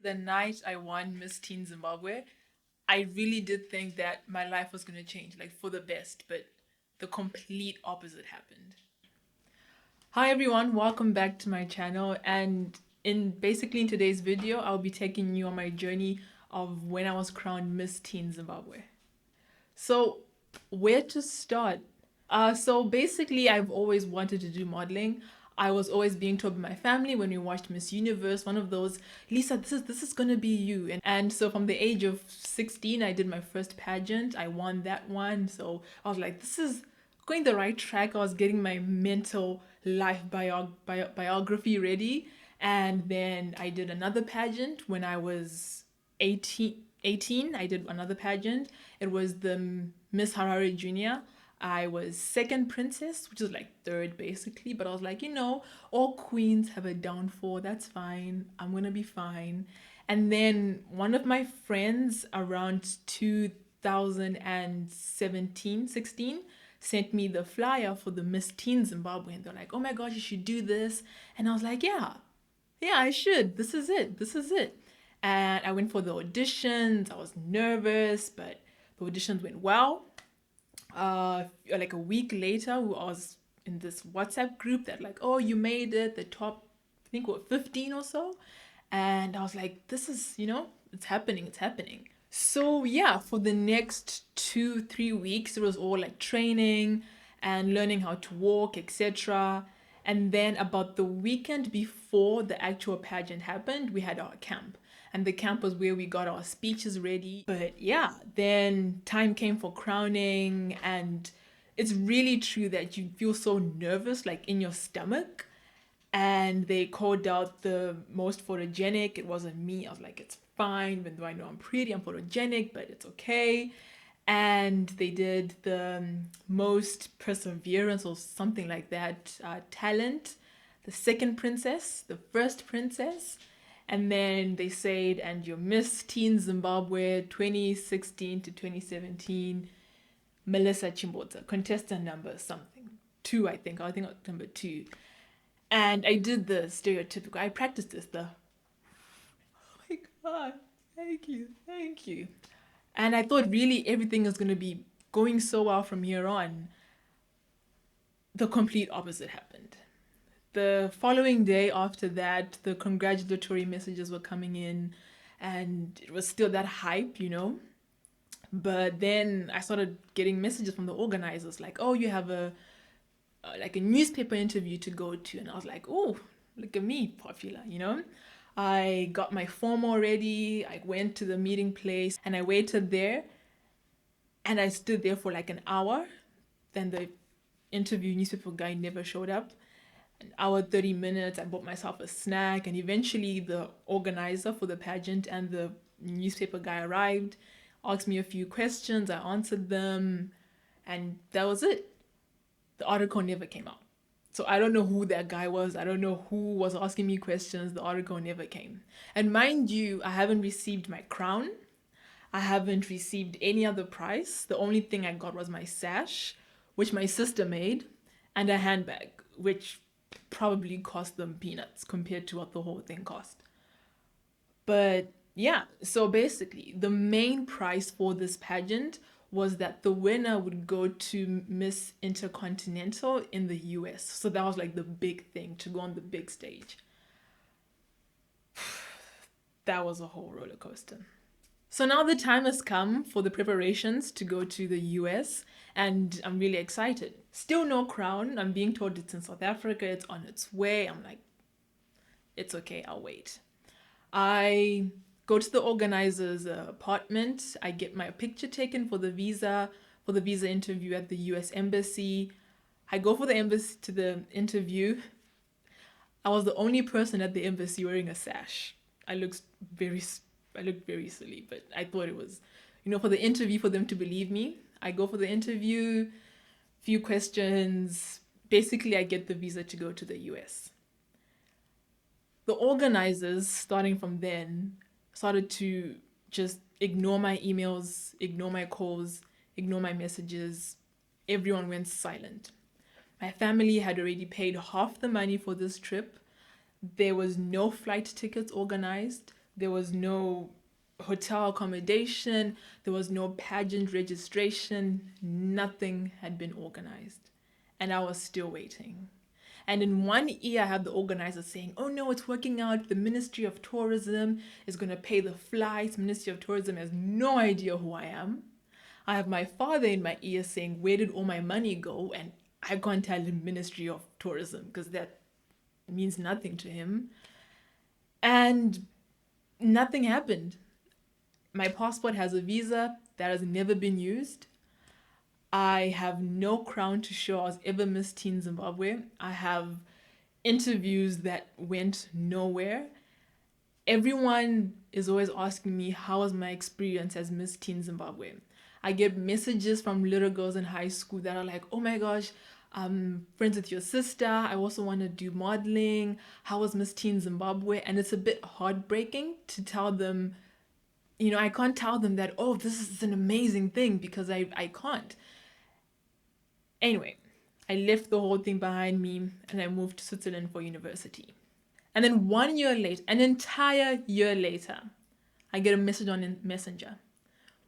The night I won Miss Teen Zimbabwe, I really did think that my life was going to change, like for the best, but the complete opposite happened. Hi everyone, welcome back to my channel. And in today's video, I'll be taking you on my journey of when I was crowned Miss Teen Zimbabwe. So, where to start? I've always wanted to do modeling. I was always being told by my family when we watched Miss Universe, one of those, Lisa, this is gonna be you. And so from the age of 16, I did my first pageant. I won that one. So I was like, this is going the right track. I was getting my mental life biography ready. And then I did another pageant when I was 18. I did another pageant. It was the Miss Harare Junior. I was second princess, which is like third basically, but I was like, all queens have a downfall. That's fine. I'm gonna be fine. And then one of my friends around 2017, 16 sent me the flyer for the Miss Teen Zimbabwe, and they're like, oh my gosh, you should do this. And I was like, yeah, I should. This is it. This is it. And I went for the auditions. I was nervous, but the auditions went well. Like a week later, I was in this WhatsApp group that like, oh, you made it, the top, I think what, 15 or so. And I was like, this is, it's happening, it's happening. So yeah, for the next 2-3 weeks, it was all like training and learning how to walk, etc. And then about the weekend before the actual pageant happened, we had our camp. And the camp was where we got our speeches ready. But yeah, then time came for crowning, and it's really true that you feel so nervous, like in your stomach. And they called out the most photogenic. It wasn't me. I was like, it's fine, even though I know I'm pretty, I'm photogenic, but it's okay. And they did the most perseverance or something like that, talent, the second princess, the first princess. And then they said, and your Miss Teen Zimbabwe 2016 to 2017, Melissa Chimbotza, contestant number something, two, I think. I think I was number two. And I did the stereotypical, I practiced this, oh my God, thank you. And I thought really everything is going to be going so well from here on. The complete opposite happened. The following day after that, the congratulatory messages were coming in, and it was still that hype. But then I started getting messages from the organizers like, oh, you have a like a newspaper interview to go to. And I was like, oh, look at me, popular. I got my form already. I went to the meeting place and I waited there, and I stood there for like an hour. Then the interview newspaper guy never showed up. An hour, 30 minutes, I bought myself a snack, and eventually the organizer for the pageant and the newspaper guy arrived, asked me a few questions, I answered them, and that was it. The article never came out. So I don't know who that guy was. I don't know who was asking me questions. The article never came. And mind you, I haven't received my crown. I haven't received any other prize. The only thing I got was my sash, which my sister made, and a handbag, which probably cost them peanuts compared to what the whole thing cost. But yeah, so basically, the main prize for this pageant was that the winner would go to Miss Intercontinental in the US. So that was like the big thing, to go on the big stage. That was a whole roller coaster. So now the time has come for the preparations to go to the US, and I'm really excited. Still no crown. I'm being told it's in South Africa, it's on its way. I'm like, it's okay, I'll wait. I go to the organizer's apartment. I get my picture taken for the visa interview at the US embassy. I go for the embassy to the interview. I was the only person at the embassy wearing a sash. I looked very silly, but I thought it was, for the interview, for them to believe me. I go for the interview, few questions. Basically, I get the visa to go to the US. The organizers, starting from then, started to just ignore my emails, ignore my calls, ignore my messages. Everyone went silent. My family had already paid half the money for this trip. There was no flight tickets organized. There was no hotel accommodation. There was no pageant registration. Nothing had been organized. And I was still waiting. And in one ear, I had the organizer saying, oh no, it's working out. The Ministry of Tourism is going to pay the flights. Ministry of Tourism has no idea who I am. I have my father in my ear saying, where did all my money go? And I can't tell him Ministry of Tourism because that means nothing to him. And nothing happened. My passport has a visa that has never been used. I have no crown to show I was ever Miss Teen Zimbabwe. I have interviews that went nowhere. Everyone is always asking me, how was my experience as Miss Teen Zimbabwe? I get messages from little girls in high school that are like, oh my gosh, I'm friends with your sister. I also want to do modeling. How was Miss Teen Zimbabwe? And it's a bit heartbreaking to tell them, I can't tell them that, oh, this is an amazing thing because I can't. Anyway, I left the whole thing behind me and I moved to Switzerland for university. And then 1 year later, an entire year later, I get a message on Messenger.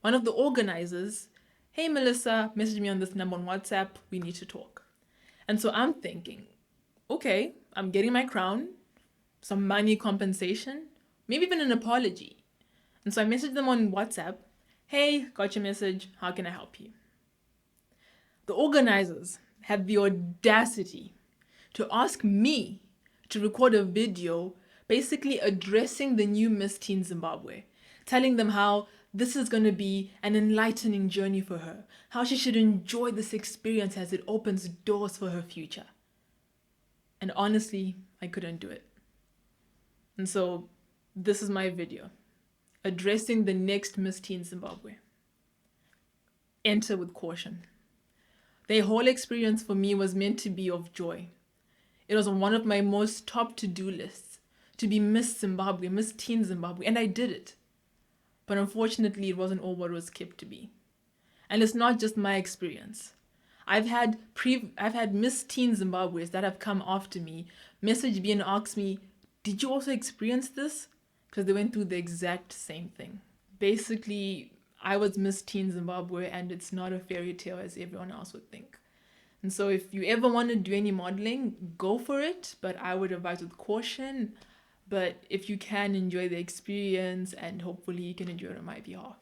One of the organizers, hey Melissa, message me on this number on WhatsApp, we need to talk. And so I'm thinking, okay, I'm getting my crown, some money compensation, maybe even an apology. And so I messaged them on WhatsApp, hey, got your message, how can I help you? The organizers had the audacity to ask me to record a video basically addressing the new Miss Teen Zimbabwe, telling them how this is going to be an enlightening journey for her, how she should enjoy this experience as it opens doors for her future. And honestly, I couldn't do it. And so this is my video, addressing the next Miss Teen Zimbabwe. Enter with caution. The whole experience for me was meant to be of joy. It was on one of my most top to-do lists, to be Miss Zimbabwe, Miss Teen Zimbabwe, and I did it. But unfortunately, it wasn't all what it was kept to be. And it's not just my experience. I've had Miss Teen Zimbabwe's that have come after me, message me and ask me, did you also experience this? Because they went through the exact same thing. Basically, I was Miss Teen Zimbabwe and it's not a fairy tale as everyone else would think. And so if you ever want to do any modeling, go for it, but I would advise with caution. But if you can, enjoy the experience and hopefully you can enjoy it on my behalf.